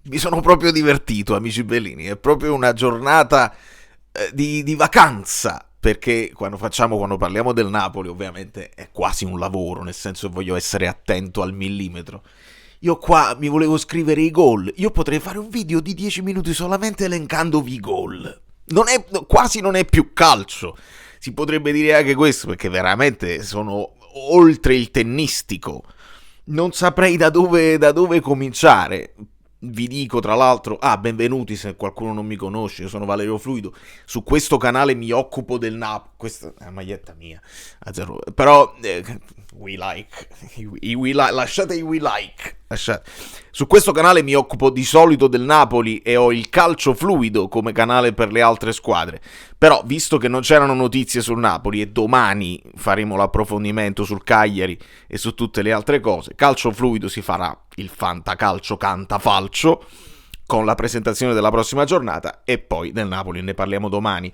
Mi sono proprio divertito, amici bellini, è proprio una giornata di vacanza, perché quando parliamo del Napoli ovviamente è quasi un lavoro, nel senso che voglio essere attento al millimetro. Io qua mi volevo scrivere i gol, io potrei fare un video di 10 minuti solamente elencandovi i gol. Quasi non è più calcio, si potrebbe dire anche questo, perché veramente sono oltre il tennistico. Non saprei da dove cominciare. Vi dico tra l'altro, benvenuti se qualcuno non mi conosce, io sono Valerio Fluido, su questo canale mi occupo del Napoli, questa è una maglietta mia, però we like, lasciate i we like, lasciate. Su questo canale mi occupo di solito del Napoli e ho il Calcio Fluido come canale per le altre squadre, però visto che non c'erano notizie sul Napoli e domani faremo l'approfondimento sul Cagliari e su tutte le altre cose, Calcio Fluido si farà il fantacalcio cantafalcio con la presentazione della prossima giornata e poi del Napoli ne parliamo domani.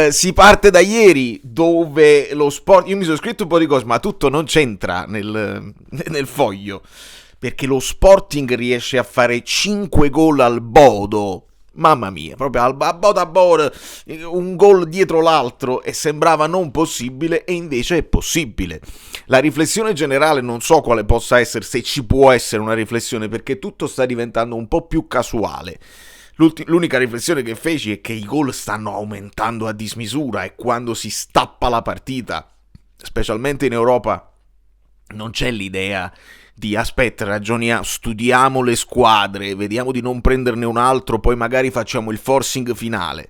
Si parte da ieri dove lo sport, io mi sono scritto un po' di cose ma tutto non c'entra nel foglio, perché lo Sporting riesce a fare 5 gol al Bodo. Mamma mia, proprio a Bodo, un gol dietro l'altro e sembrava non possibile e invece è possibile. La riflessione generale non so quale possa essere, se ci può essere una riflessione, perché tutto sta diventando un po' più casuale. L'unica riflessione che feci è che i gol stanno aumentando a dismisura e quando si stappa la partita, specialmente in Europa, non c'è l'idea di aspetta, ragioniamo, studiamo le squadre, vediamo di non prenderne un altro, poi magari facciamo il forcing finale.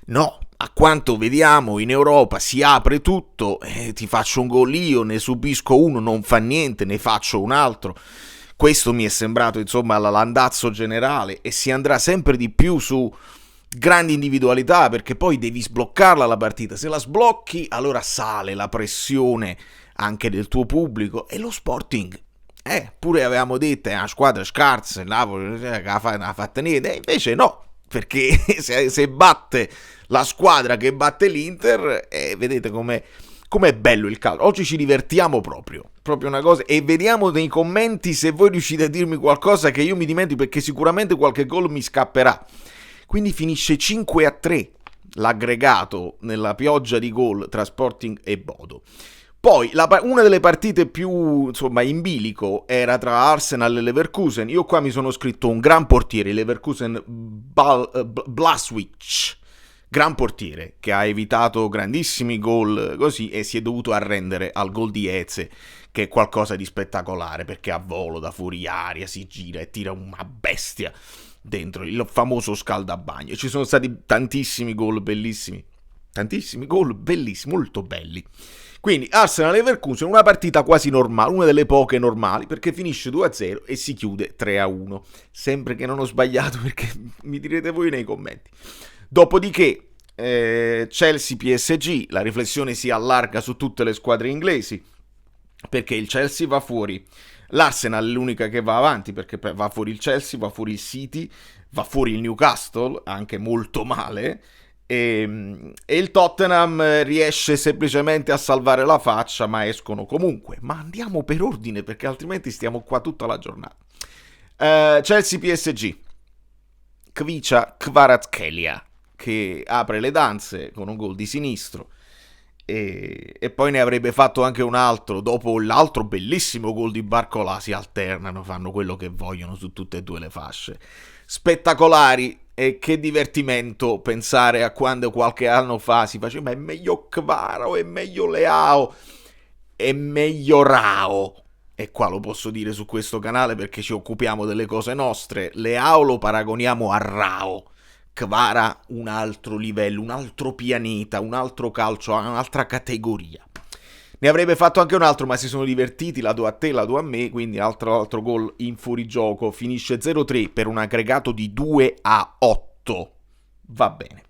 No, a quanto vediamo in Europa si apre tutto, ti faccio un gol io, ne subisco uno, non fa niente, ne faccio un altro. Questo mi è sembrato insomma l'andazzo generale e si andrà sempre di più su grandi individualità, perché poi devi sbloccarla la partita. Se la sblocchi allora sale la pressione anche del tuo pubblico e lo Sporting pure avevamo detto è una squadra scarsa, il Napoli non ha fatto niente, e invece no, perché se batte la squadra che batte l'Inter, vedete com'è bello il calcio. Oggi ci divertiamo proprio una cosa, e vediamo nei commenti se voi riuscite a dirmi qualcosa che io mi dimentico, perché sicuramente qualche gol mi scapperà. Quindi finisce 5-3 l'aggregato nella pioggia di gol tra Sporting e Bodo. Poi una delle partite più insomma in bilico era tra Arsenal e Leverkusen. Io qua mi sono scritto un gran portiere, Leverkusen Blaswich, gran portiere che ha evitato grandissimi gol così e si è dovuto arrendere al gol di Eze, che è qualcosa di spettacolare perché a volo da fuori aria si gira e tira una bestia dentro il famoso scaldabagno. Ci sono stati tantissimi gol bellissimi, molto belli. Quindi Arsenal-Leverkusen, una partita quasi normale, una delle poche normali, perché finisce 2-0 e si chiude 3-1. Sempre che non ho sbagliato, perché mi direte voi nei commenti. Dopodiché Chelsea-PSG, la riflessione si allarga su tutte le squadre inglesi, perché il Chelsea va fuori, l'Arsenal è l'unica che va avanti, perché va fuori il Chelsea, va fuori il City, va fuori il Newcastle, anche molto male, e il Tottenham riesce semplicemente a salvare la faccia, ma escono comunque. Ma andiamo per ordine, perché altrimenti stiamo qua tutta la giornata. Chelsea-PSG, Kvicha Kvaratskhelia, che apre le danze con un gol di sinistro, e poi ne avrebbe fatto anche un altro dopo l'altro bellissimo gol di Barcola. Si alternano, fanno quello che vogliono su tutte e due le fasce, spettacolari. E che divertimento pensare a quando qualche anno fa si faceva ma è meglio Kvara o è meglio Leao, è meglio Rao, e qua lo posso dire su questo canale perché ci occupiamo delle cose nostre. Leao lo paragoniamo a Rao, Kvara un altro livello, un altro pianeta, un altro calcio, un'altra categoria. Ne avrebbe fatto anche un altro, ma si sono divertiti, la do a te, la do a me, quindi altro gol in fuorigioco. Finisce 0-3 per un aggregato di 2-8. Va bene.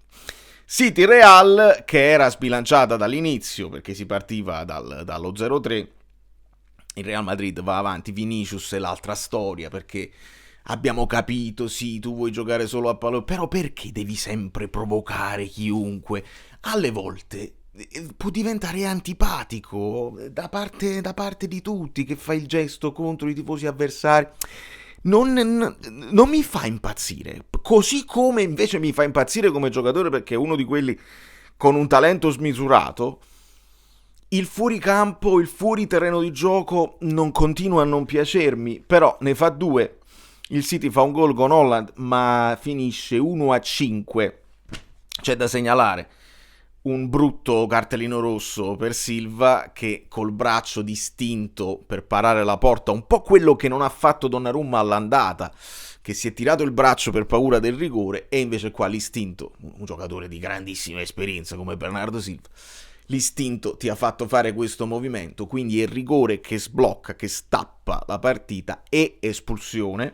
City Real, che era sbilanciata dall'inizio, perché si partiva dallo 0-3, il Real Madrid va avanti, Vinicius è l'altra storia, perché abbiamo capito, sì, tu vuoi giocare solo a pallone, però perché devi sempre provocare chiunque? Alle volte può diventare antipatico da parte di tutti, che fa il gesto contro i tifosi avversari. non mi fa impazzire, così come invece mi fa impazzire come giocatore perché è uno di quelli con un talento smisurato. Il fuoricampo, il fuori terreno di gioco non continua a non piacermi, però ne fa due. Il City fa un gol con Holland, ma finisce 1-5. C'è da segnalare un brutto cartellino rosso per Silva che col braccio distinto per parare la porta, un po' quello che non ha fatto Donnarumma all'andata, che si è tirato il braccio per paura del rigore, e invece qua l'istinto, un giocatore di grandissima esperienza come Bernardo Silva, l'istinto ti ha fatto fare questo movimento, quindi è rigore che sblocca, che stappa la partita e espulsione.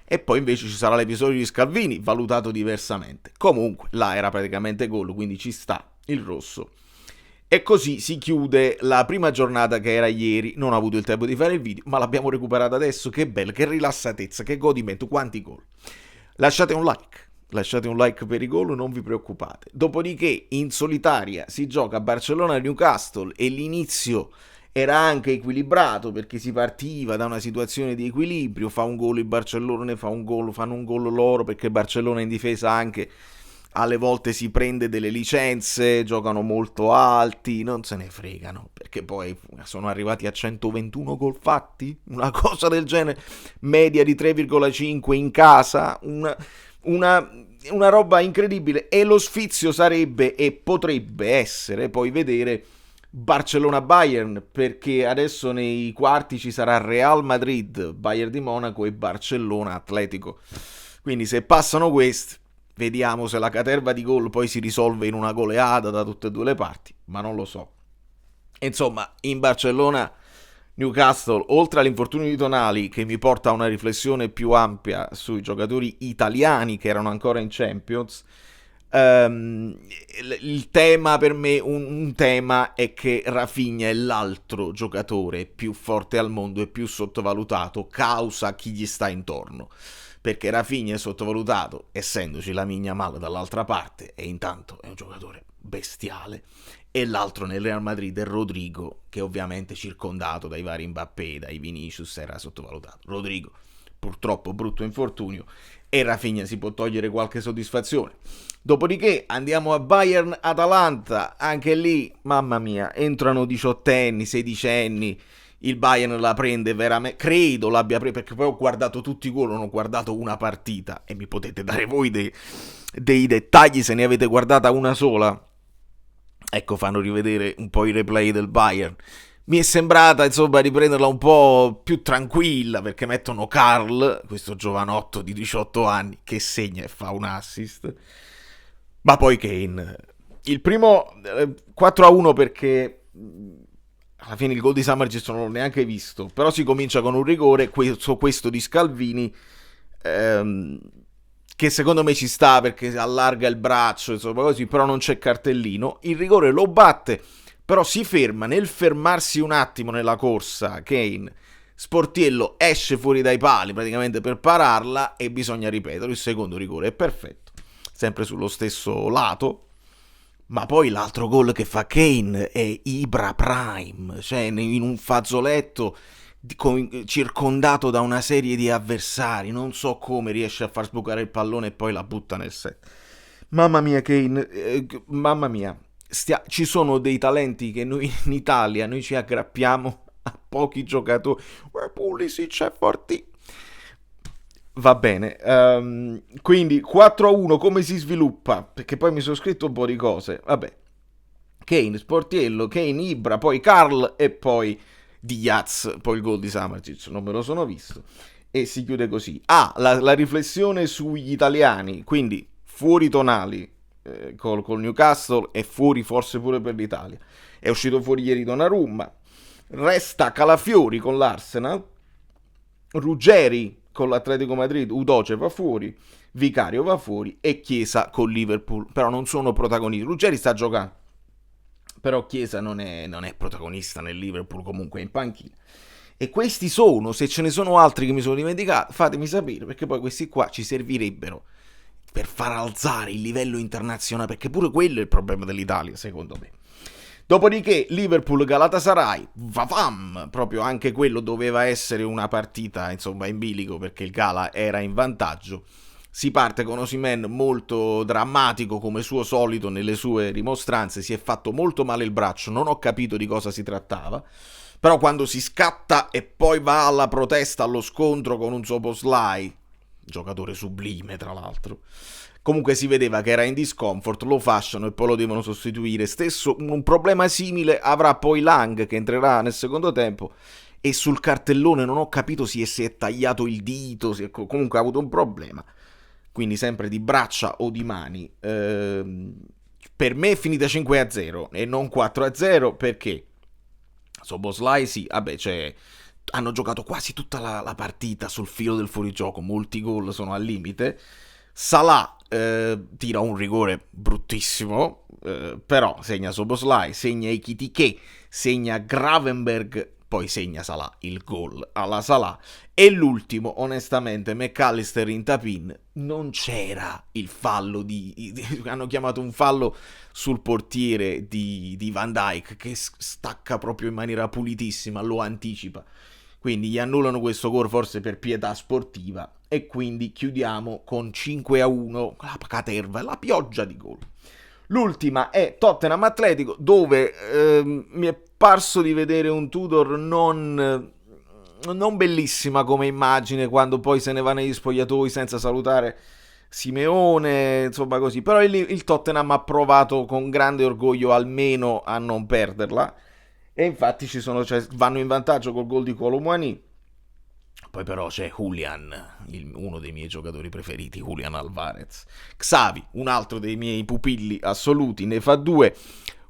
E poi invece ci sarà l'episodio di Scalvini, valutato diversamente. Comunque, là era praticamente gol, quindi ci sta il rosso. E così si chiude la prima giornata che era ieri. Non ho avuto il tempo di fare il video, ma l'abbiamo recuperata adesso. Che bello, che rilassatezza, che godimento, quanti gol. Lasciate un like per i gol, non vi preoccupate. Dopodiché, in solitaria, si gioca Barcellona-Newcastle e l'inizio era anche equilibrato perché si partiva da una situazione di equilibrio, fa un gol il Barcellona, ne fa un gol, fanno un gol loro, perché il Barcellona in difesa anche alle volte si prende delle licenze, giocano molto alti, non se ne fregano, perché poi sono arrivati a 121 gol fatti, una cosa del genere, media di 3,5 in casa, una roba incredibile, e lo sfizio sarebbe e potrebbe essere poi vedere Barcellona-Bayern, perché adesso nei quarti ci sarà Real Madrid, Bayern di Monaco e Barcellona-Atletico. Quindi se passano questi, vediamo se la caterva di gol poi si risolve in una goleada da tutte e due le parti, ma non lo so. Insomma, in Barcellona Newcastle, oltre all'infortunio di Tonali, che mi porta a una riflessione più ampia sui giocatori italiani che erano ancora in Champions, il tema per me, un tema è che Rafinha è l'altro giocatore più forte al mondo e più sottovalutato causa chi gli sta intorno, perché Rafinha è sottovalutato essendoci Lamine Yamal dall'altra parte, e intanto è un giocatore bestiale, e l'altro nel Real Madrid è Rodrigo, che ovviamente circondato dai vari Mbappé, dai Vinicius, era sottovalutato. Rodrigo purtroppo brutto infortunio, e Rafinha si può togliere qualche soddisfazione. Dopodiché andiamo a Bayern-Atalanta, anche lì, mamma mia, entrano 18enni, 16enni, il Bayern la prende veramente, credo l'abbia presa, perché poi ho guardato tutti i gol, non ho guardato una partita, e mi potete dare voi dei dettagli se ne avete guardata una sola. Ecco, fanno rivedere un po' i replay del Bayern. Mi è sembrata, insomma, di prenderla un po' più tranquilla, perché mettono Karl, questo giovanotto di 18 anni, che segna e fa un assist. Ma poi Kane. Il primo 4-1 perché alla fine il gol di Summergis non l'ho neanche visto, però si comincia con un rigore, questo di Scalvini, che secondo me ci sta perché allarga il braccio, insomma così, però non c'è cartellino. Il rigore lo batte, però si ferma. Nel fermarsi un attimo nella corsa, Kane, Sportiello esce fuori dai pali praticamente per pararla, e bisogna ripetere. Il secondo rigore è perfetto, sempre sullo stesso lato. Ma poi l'altro gol che fa Kane è Ibra Prime, cioè in un fazzoletto circondato da una serie di avversari, non so come riesce a far sbucare il pallone e poi la butta nel set. Mamma mia Kane, mamma mia, ci sono dei talenti che noi in Italia noi ci aggrappiamo a pochi giocatori. Pulisic è forti. Va bene, quindi 4-1 come si sviluppa? Perché poi mi sono scritto un po' di cose. Vabbè, Kane, Sportiello, Kane, Ibra, poi Karl e poi Diaz, poi il gol di Summergis, non me lo sono visto. E si chiude così. La riflessione sugli italiani, quindi fuori Tonali col Newcastle e fuori forse pure per l'Italia. È uscito fuori ieri Donnarumma. Resta Calafiori con l'Arsenal, Ruggeri con l'Atletico Madrid, Udoce va fuori, Vicario va fuori e Chiesa con Liverpool, però non sono protagonisti. Ruggeri sta giocando, però Chiesa non è protagonista nel Liverpool, comunque è in panchina. E questi sono, se ce ne sono altri che mi sono dimenticato, fatemi sapere, perché poi questi qua ci servirebbero per far alzare il livello internazionale, perché pure quello è il problema dell'Italia, secondo me. Dopodiché Liverpool-Galatasaray, vafam, proprio anche quello doveva essere una partita, insomma, in bilico, perché il Gala era in vantaggio. Si parte con Osimhen molto drammatico come suo solito nelle sue rimostranze, si è fatto molto male il braccio, non ho capito di cosa si trattava, però quando si scatta e poi va alla protesta, allo scontro con un Szoboszlai, giocatore sublime tra l'altro, comunque si vedeva che era in discomfort, lo fasciano e poi lo devono sostituire. Stesso un problema simile avrà poi Lang, che entrerà nel secondo tempo, e sul cartellone non ho capito se si è tagliato il dito, comunque ha avuto un problema, quindi sempre di braccia o di mani. Per me è finita 5-0 e non 4-0, perché Szoboszlai sì, vabbè, hanno giocato quasi tutta la partita sul filo del fuorigioco, molti gol sono al limite. Salah tira un rigore bruttissimo, però segna Szoboszlai, segna Ekitike, segna Gravenberg, poi segna Salah, il gol alla Salah. E l'ultimo, onestamente, McAllister in tap-in, non c'era il fallo hanno chiamato un fallo sul portiere di Van Dijk, che stacca proprio in maniera pulitissima, lo anticipa. Quindi gli annullano questo gol forse per pietà sportiva, e quindi chiudiamo con 5-1, la caterva, la pioggia di gol. L'ultima è Tottenham Atletico, dove mi è parso di vedere un Tudor non bellissima come immagine, quando poi se ne va negli spogliatoi senza salutare Simeone, insomma così. Però il Tottenham ha provato con grande orgoglio almeno a non perderla, e infatti vanno in vantaggio col gol di Kolo Muani. Poi però c'è Julian, uno dei miei giocatori preferiti, Julian Alvarez. Xavi, un altro dei miei pupilli assoluti, ne fa 2,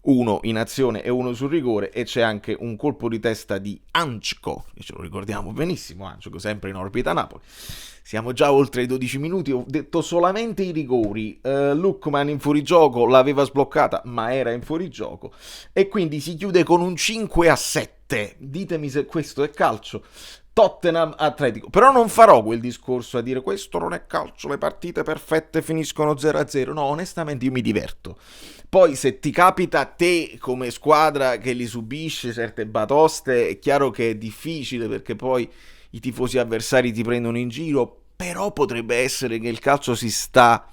uno in azione e uno sul rigore, e c'è anche un colpo di testa di Ančko, che ce lo ricordiamo benissimo, Ančko sempre in orbita Napoli. Siamo già oltre i 12 minuti, ho detto solamente i rigori. Lookman in fuorigioco l'aveva sbloccata, ma era in fuorigioco, e quindi si chiude con un 5-7. Ditemi se questo è calcio. Tottenham Atletico. Però non farò quel discorso a dire questo non è calcio, le partite perfette finiscono 0-0. No, onestamente io mi diverto. Poi se ti capita a te come squadra che li subisce certe batoste, è chiaro che è difficile, perché poi i tifosi avversari ti prendono in giro, però potrebbe essere che il calcio si sta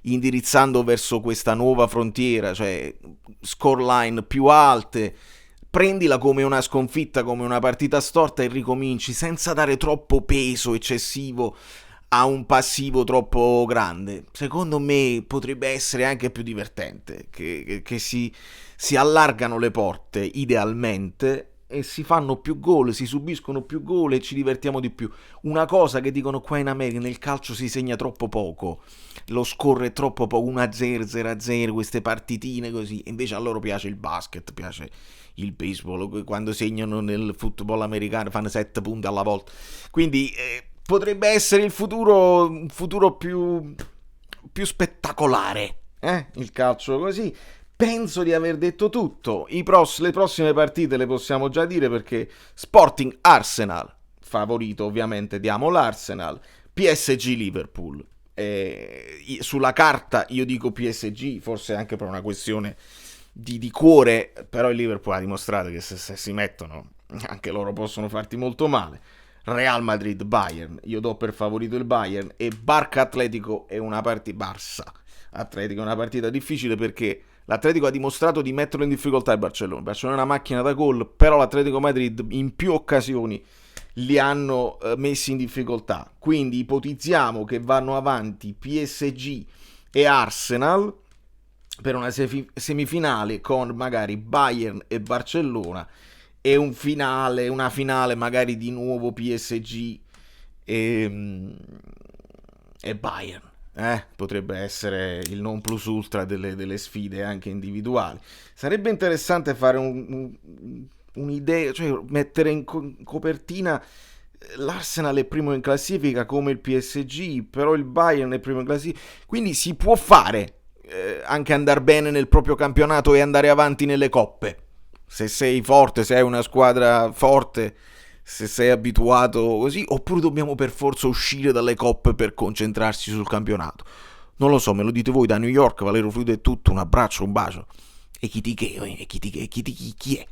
indirizzando verso questa nuova frontiera, cioè scoreline più alte. Prendila come una sconfitta, come una partita storta, e ricominci senza dare troppo peso eccessivo a un passivo troppo grande. Secondo me potrebbe essere anche più divertente, che si allargano le porte idealmente e si fanno più gol, si subiscono più gol e ci divertiamo di più. Una cosa che dicono qua in America: nel calcio si segna troppo poco, lo scorre è troppo poco, 1-0, 0-0, queste partitine così. Invece a loro piace il basket, piace il baseball, quando segnano nel football americano fanno 7 punti alla volta. Quindi potrebbe essere il futuro, un futuro più spettacolare, il calcio così. Penso di aver detto tutto. Le prossime partite le possiamo già dire, perché Sporting Arsenal, favorito ovviamente, diamo l'Arsenal. PSG Liverpool, sulla carta io dico PSG, forse anche per una questione di cuore, però il Liverpool ha dimostrato che se si mettono anche loro possono farti molto male. Real Madrid Bayern, io do per favorito il Bayern, e Barça Atletico è una partita difficile, perché l'Atletico ha dimostrato di metterlo in difficoltà il Barcellona. Il Barcellona è una macchina da gol, però l'Atletico Madrid in più occasioni li hanno messi in difficoltà. Quindi ipotizziamo che vanno avanti PSG e Arsenal per una semifinale con magari Bayern e Barcellona, e una finale magari di nuovo PSG e Bayern. Potrebbe essere il non plus ultra delle sfide anche individuali. Sarebbe interessante fare un'idea, cioè mettere in copertina l'Arsenal è primo in classifica come il PSG, però il Bayern è primo in classifica, quindi si può fare anche andare bene nel proprio campionato e andare avanti nelle coppe, se sei forte, se hai una squadra forte, se sei abituato così, oppure dobbiamo per forza uscire dalle coppe per concentrarsi sul campionato. Non lo so, me lo dite voi da New York. Valerio Fluido è tutto, un abbraccio, un bacio E chi ti che? Chi è?